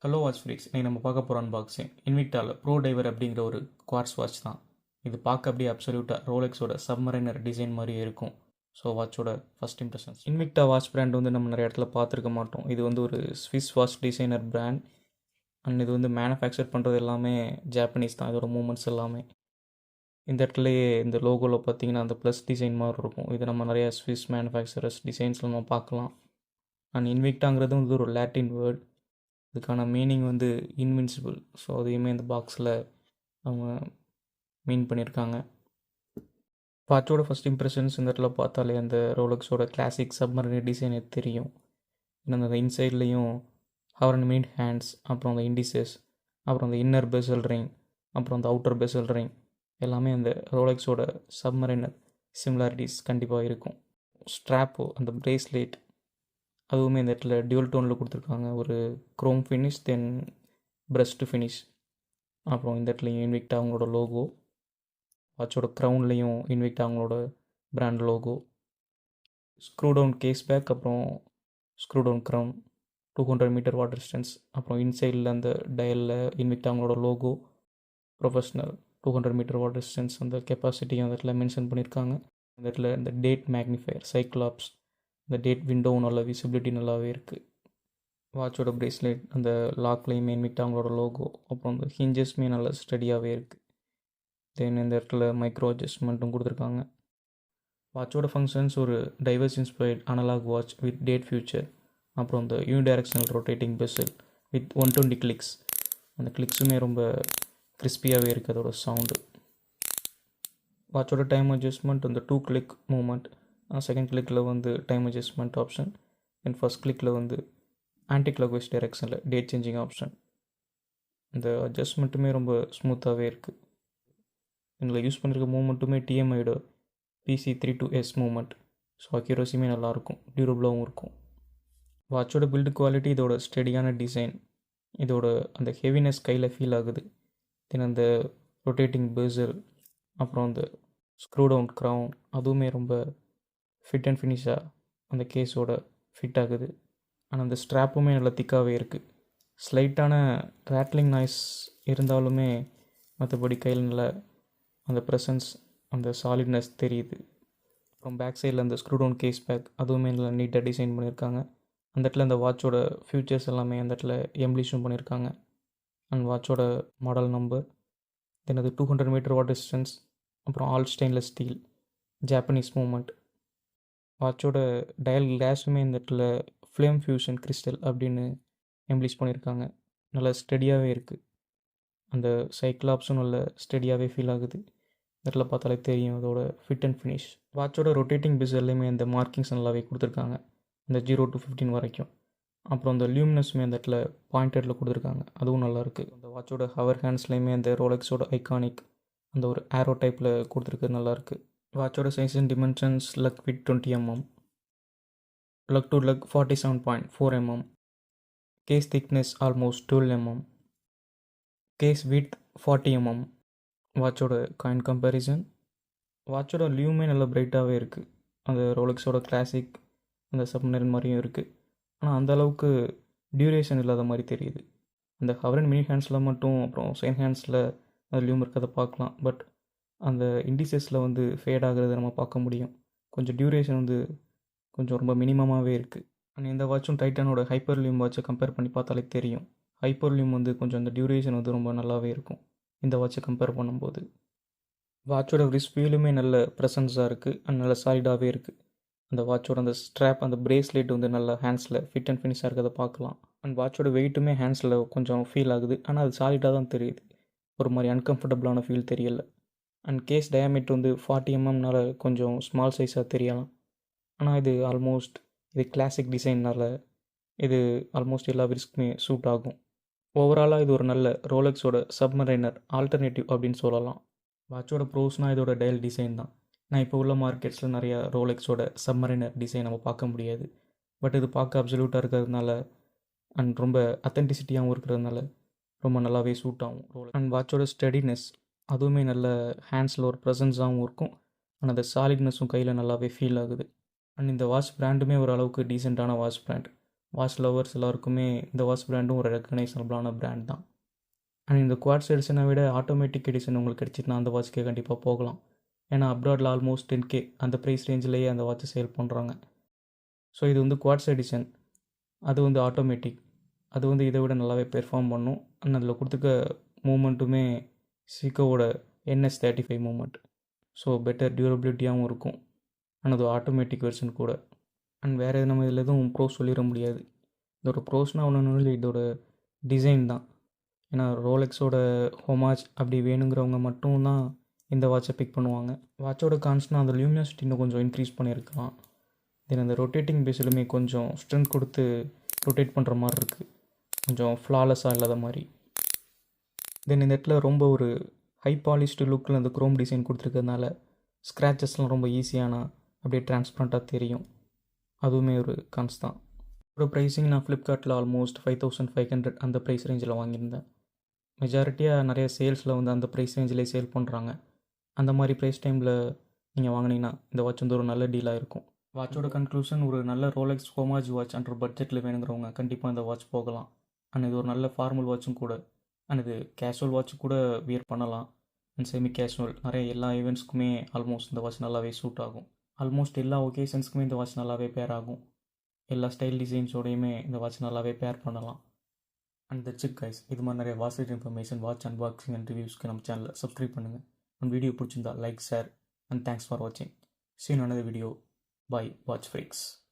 Hello watch freaks இன்னைக்கு நம்ம பார்க்க போகிற அன்பாக்சிங் இன்விக்டாவில் ப்ரோ டைவர் அப்படிங்கிற ஒரு குவார்ட்ஸ் வாட்ச் தான். இது பார்க்க அப்படியே அப்சல்யூட்டாக ரோலெக்ஸோட சப்மரைனர் டிசைன் மாதிரியே இருக்கும். ஸோ வாட்சோட first impressions. Invicta watch brand வந்து நம்ம நிறைய இடத்துல பார்த்துருக்க மாட்டோம். இது வந்து ஒரு Swiss watch designer brand and இது வந்து மேனுஃபேக்சர் பண்ணுறது எல்லாமே ஜாப்பனீஸ் தான். இதோட மூமெண்ட்ஸ் எல்லாமே இந்த இடத்துலையே இந்த லோகோவில் பார்த்தீங்கன்னா அந்த ப்ளஸ் டிசைன் மாதிரி இருக்கும். இது நம்ம நிறைய ஸ்விஸ் மேனுஃபேக்சரர்ஸ் டிசைன்ஸில் நம்ம பார்க்கலாம். அண்ட் இன்விக்டாங்கிறது வந்து ஒரு லாட்டின் வேர்ட். இதுக்கான மீனிங் வந்து இன்வின்சிபிள். ஸோ அதையுமே இந்த பாக்ஸில் அவங்க மீன் பண்ணியிருக்காங்க. வாட்சோட ஃபஸ்ட் இம்ப்ரெஷன்ஸ் இந்த இடத்துல பார்த்தாலே அந்த ரோலக்ஸோட கிளாசிக் சப்மரின் டிசைனே தெரியும். இன்னும் அந்த இன்சைட்லேயும் ஹவர் அண்ட் மினிட் ஹேண்ட்ஸ், அப்புறம் அந்த இண்டிசஸ், அப்புறம் அந்த இன்னர் பெசல் ரிங், அப்புறம் அந்த அவுட்டர் பெசல் ரிங் எல்லாமே அந்த ரோலக்ஸோட சப்மரினர் சிமிலாரிட்டிஸ் கண்டிப்பாக இருக்கும். ஸ்ட்ராப்போ அந்த பிரேஸ்லெட் அதுவுமே இந்த இடத்துல டியூல் டோனில் கொடுத்துருக்காங்க. ஒரு க்ரோம் ஃபினிஷ் தென் பிரஸ்ட் ஃபினிஷ். அப்புறம் இந்த இடத்துலையும் இன்விக்டா அவங்களோட லோகோ. வாட்சோட க்ரௌன்லேயும் இன்விக்டா அவங்களோட brand logo. Screw down case back, அப்புறம் screw down crown, 200 meter water distance. அப்புறம் இன்சைடில் அந்த டயலில் இன்விக்டா அவங்களோட logo, professional 200 meter water distance. அந்த கெப்பாசிட்டியும் அந்த இடத்துல மென்ஷன் பண்ணியிருக்காங்க. இந்த இடத்துல இந்த டேட் மேக்னிஃபையர் சைக்ளாப்ஸ், இந்த டேட் விண்டோவும் நல்ல விசிபிலிட்டி நல்லாவே இருக்குது. வாட்சோட பிரேஸ்லெட் அந்த லாக்லேயுமே இன்விக்டா அவங்களோட லோகோ, அப்புறம் அந்த ஹிஞ்சஸ்மே நல்ல ஸ்டடியாகவே இருக்குது. தென் இந்த இடத்துல மைக்ரோ அட்ஜஸ்ட்மெண்ட்டும் கொடுத்துருக்காங்க. வாட்சோட ஃபங்க்ஷன்ஸ் ஒரு divorce inspired analogue watch with date future, அப்புறம் இந்த unidirectional rotating Bessel with 120 clicks. அந்த கிளிக்ஸுமே ரொம்ப கிறிஸ்பியாகவே இருக்குது அதோட சவுண்டு. வாட்சோட டைம் அட்ஜஸ்ட்மெண்ட் அந்த 2 கிளிக் மூமெண்ட். செகண்ட் கிளிக்கில் வந்து time adjustment option. Then first கிளிக்கில் வந்து ஆன்டி கிளாக்வைஸ் டைரெக்ஷனில் டேட் சேஞ்சிங் ஆப்ஷன். இந்த அட்ஜஸ்ட்மெண்ட்டுமே ரொம்ப ஸ்மூத்தாகவே இருக்குது. இதில் யூஸ் பண்ணியிருக்க மூமெண்ட்டுமே டிஎம்ஐயோட PC32S மூமெண்ட். ஸோ அக்யூரஸியுமே நல்லாயிருக்கும், டியூரபிளாகவும் இருக்கும். வாட்சோட பில்டு குவாலிட்டி, இதோட ஸ்டெடியான டிசைன், இதோட அந்த ஹெவினஸ் கையில் ஃபீல் ஆகுது. தென் அந்த ரொட்டேட்டிங் பெசல், அப்புறம் அந்த ஸ்க்ரூ டவுன் க்ரௌன் அதுவுமே ரொம்ப ஃபிட் அண்ட் ஃபினிஷாக அந்த கேஸோட ஃபிட் ஆகுது. ஆனால் அந்த ஸ்ட்ராப்புமே நல்லா திக்காகவே இருக்குது. ஸ்லைட்டான ரேட்லிங் நாய்ஸ் இருந்தாலுமே மற்றபடி கையில் நல்ல அந்த ப்ரெசன்ஸ், அந்த சாலிட்னஸ் தெரியுது. அப்புறம் பேக் சைடில் அந்த ஸ்க்ரூ டவுன் கேஸ் பேக் அதுவுமே நல்லா நீட்டாக டிசைன் பண்ணியிருக்காங்க. அந்த இடத்துல அந்த வாட்சோட ஃபியூச்சர்ஸ் எல்லாமே அந்த இடத்துல எம்ப்ளிஷும் பண்ணியிருக்காங்க. அண்ட் வாட்சோட மாடல் நம்பர், தென் அது 200 மீட்டர் வாட்டர் டிஸ்டன்ஸ், அப்புறம் all stainless steel, Japanese movement. வாட்சோட டயல் கிளாஸுமே இந்த இடத்துல ஃப்ளேம் ஃபியூஷன் கிறிஸ்டல் அப்படின்னு எம்ப்ளிஷ் பண்ணியிருக்காங்க. நல்லா ஸ்டெடியாகவே இருக்குது. அந்த சைக்ளாப்ஸும் நல்ல ஸ்டெடியாகவே ஃபீல் ஆகுது. இடத்துல பார்த்தாலே தெரியும் அதோட ஃபிட் அண்ட் ஃபினிஷ். வாட்சோட ரொட்டேட்டிங் பெசல்லையுமே அந்த மார்க்கிங்ஸ் நல்லாவே கொடுத்துருக்காங்க, இந்த 0 to 15 வரைக்கும். அப்புறம் அந்த லியூமினஸுமே அந்த இடத்துல பாயிண்டடில் கொடுத்துருக்காங்க, அதுவும் நல்லாயிருக்கு. அந்த வாட்சோட ஹவர் ஹேண்ட்ஸ்லேயுமே அந்த ரோலெக்ஸோட ஐகானிக் அந்த ஒரு ஆரோ டைப்பில் கொடுத்துருக்கு, நல்லாயிருக்கு. வாட்சோட size and dimensions lug width 20 mm, lug to lug 47.4 mm, case thickness almost 12 mm, case width 40 mm. வாட்சோட காயின் கம்பேரிசன், வாட்சோட லியூமே நல்லா பிரைட்டாகவே இருக்குது. அந்த ரோலெக்ஸோட கிளாசிக் அந்த சப்மரைன் மாதிரியும் இருக்குது. ஆனால் அந்த அளவுக்கு டியூரேஷன் இல்லாத மாதிரி தெரியுது. அந்த ஹவர் அண்ட் மினி ஹேண்ட்ஸில் மட்டும், அப்புறம் செகண்ட் ஹேண்ட்ஸில் அந்த லியூம் இருக்கிறத பார்க்கலாம். பட் அந்த இண்டிசஸில் வந்து ஃபேட் ஆகிறத நம்ம பார்க்க முடியும். கொஞ்சம் டியூரேஷன் வந்து கொஞ்சம் ரொம்ப மினிமமாகவே இருக்குது. அண்ட் இந்த வாட்சும் டைட்டானோட ஹைப்பர் லியூம் வாட்சை கம்பேர் பண்ணி பார்த்தாலே தெரியும். ஹைப்பர் லியூம் வந்து கொஞ்சம் அந்த டியூரேஷன் வந்து ரொம்ப நல்லாவே இருக்கும் இந்த வாட்சை கம்பேர் பண்ணும்போது. வாட்சோட ரிஸ்ட் ஃபீலுமே நல்ல ப்ரெசன்ஸாக இருக்குது அண்ட் நல்ல சாலிடாகவே இருக்குது. அந்த வாட்சோட அந்த ஸ்ட்ராப் அந்த பிரேஸ்லெட் வந்து நல்லா ஹேண்ட்ஸில் ஃபிட் அண்ட் ஃபினிஷாக இருக்கிறத பார்க்கலாம். அண்ட் வாட்சோட வெயிட்டுமே ஹேண்ட்ஸில் கொஞ்சம் ஃபீல் ஆகுது, ஆனால் அது சாலிடாக தான் தெரியுது. ஒரு மாதிரி அன்கம்ஃபர்டபுளான ஃபீல் தெரியலை. அண்ட் கேஸ் டயாமீட்டர் வந்து 40 mmனால கொஞ்சம் ஸ்மால் சைஸாக தெரியலாம். ஆனால் இது ஆல்மோஸ்ட் இது கிளாசிக் டிசைன்னால் இது ஆல்மோஸ்ட் எல்லா ரிஸ்க்குமே சூட் ஆகும். ஓவராலாக இது ஒரு நல்ல ரோலெக்ஸோட சப்மரைனர் ஆல்டர்னேட்டிவ் அப்படின்னு சொல்லலாம். வாட்சோட ப்ரோஸ்னால் இதோட டயல் டிசைன் தான். நான் இப்போ உள்ள மார்க்கெட்ஸில் நிறையா ரோலெக்ஸோட சப்மரைனர் டிசைன் நம்ம பார்க்க முடியாது. பட் இது பார்க்க அப்சல்யூட்டாக இருக்கிறதுனால அண்ட் ரொம்ப அத்தென்டிசிட்டியாகவும் இருக்கிறதுனால ரொம்ப நல்லாவே சூட் ஆகும் ரோலெக்ஸ். அண்ட் வாட்சோட ஸ்டெடினஸ் அதுவுமே நல்ல ஹேண்ட்ஸில் ஒரு ப்ரெசன்ஸாகவும் இருக்கும். ஆனால் அந்த சாலிட்னஸும் கையில் நல்லாவே ஃபீல் ஆகுது. அண்ட் இந்த வாட்ச் பிராண்டுமே ஒரு அளவுக்கு டீசெண்டான வாட்ச் பிராண்ட். வாட்ச் லவர்ஸ் எல்லாருக்குமே இந்த வாட்ச் பிராண்டும் ஒரு ரெக்கக்னைசபிளான பிராண்ட் தான். அண்ட் இந்த குவாட்ஸ் எடிஷனை விட ஆட்டோமேட்டிக் எடிஷன் உங்களுக்கு கிடச்சிட்டுனா அந்த வாட்ச்க்கே கண்டிப்பாக போகலாம். ஏன்னா அப்ராடில் ஆல்மோஸ்ட் 10K அந்த ப்ரைஸ் ரேஞ்சிலேயே அந்த வாட்சை சேல் பண்ணுறாங்க. ஸோ இது வந்து குவாட்ஸ் எடிஷன், அது வந்து ஆட்டோமேட்டிக், அது வந்து இதை விட நல்லாவே பெர்ஃபார்ம் பண்ணும். அண்ட் அதில் கொடுத்துக்க மூமெண்ட்டுமே சீக்கோவோட NS35 மூமெண்ட். ஸோ பெட்டர் டியூரபிலிட்டியாகவும் இருக்கும். அண்ட் அது ஆட்டோமேட்டிக் வெர்ஷன் கூட. அண்ட் வேறு நம்ம இதில் எதுவும் ப்ரோஸ் சொல்லிட முடியாது. இதோட ப்ரோஸ்னால் ஒன்று இதோட டிசைன் தான். ஏன்னா ரோலெக்ஸோட ஹோமாஜ் அப்படி வேணுங்கிறவங்க மட்டும்தான் இந்த வாட்சை பிக் பண்ணுவாங்க. வாட்சோட கான்ஸ்னால் அந்த லியூமினாசிட்டி இன்னும் கொஞ்சம் இன்க்ரீஸ் பண்ணியிருக்கலாம். தென் அந்த ரொட்டேட்டிங் பேஸிலுமே கொஞ்சம் ஸ்ட்ரென்த் கொடுத்து ரொட்டேட் பண்ணுற மாதிரி இருக்குது, கொஞ்சம் ஃப்ளாலெஸ்ஸாக இல்லாத மாதிரி. தென் இந்த இடத்துல ரொம்ப ஒரு ஹை பாலிஷ்டு லுக்கில் அந்த குரோம் டிசைன் கொடுத்துருக்கிறதுனால ஸ்க்ராச்சஸ்லாம் ரொம்ப ஈஸியான அப்படியே டிரான்ஸ்பரண்ட்டாக தெரியும். அதுவுமே ஒரு கான்ஸ் தான். ஒரு ப்ரைஸிங் நான் ஃப்ளிப்கார்ட்டில் ஆல்மோஸ்ட் 5500 அந்த ப்ரைஸ் ரேஞ்சில் வாங்கியிருந்தேன். மெஜாரிட்டியாக நிறைய சேல்ஸில் வந்து அந்த ப்ரைஸ் ரேஞ்சிலே சேல் பண்ணுறாங்க. அந்த மாதிரி ப்ரைஸ் டைமில் நீங்கள் வாங்கினீங்கன்னா இந்த வாட்ச் வந்து ஒரு நல்ல டீலாக இருக்கும். வாட்சோட கன்க்ளூஷன், ஒரு நல்ல ரோலெக்ஸ் ஹோமாஜ் வாட்ச் அண்ட் பட்ஜெட்டில் வேணுங்கிறவங்க கண்டிப்பாக இந்த வாட்ச் போகலாம். அண்ட் இது ஒரு நல்ல ஃபார்மல் வாட்சும் கூட. அண்ட் இது கேஷுவல் வாட்ச் கூட வியர் பண்ணலாம். அண்ட் செமி கேஷுவல் நிறைய எல்லா ஈவெண்ட்ஸ்க்குமே ஆல்மோஸ்ட் இந்த வாட்ச் நல்லாவே சூட் ஆகும். ஆல்மோஸ்ட் எல்லா ஒகேஷன்ஸ்க்குமே இந்த வாட்ச் நல்லாவே பேர் ஆகும். எல்லா ஸ்டைல் டிசைன்ஸோடையுமே இந்த வாட்ச் நல்லாவே பேர் பண்ணலாம். And that's it guys. இது மாதிரி நிறைய watch information, watch unboxing and ரிவ்யூஸ்க்கு நம்ம சேனலை சப்ஸ்கிரைப் பண்ணுங்கள். அண்ட் வீடியோ பிடிச்சிருந்தா like, share and thanks for வாட்சிங். See you in another video. Bye, watch freaks.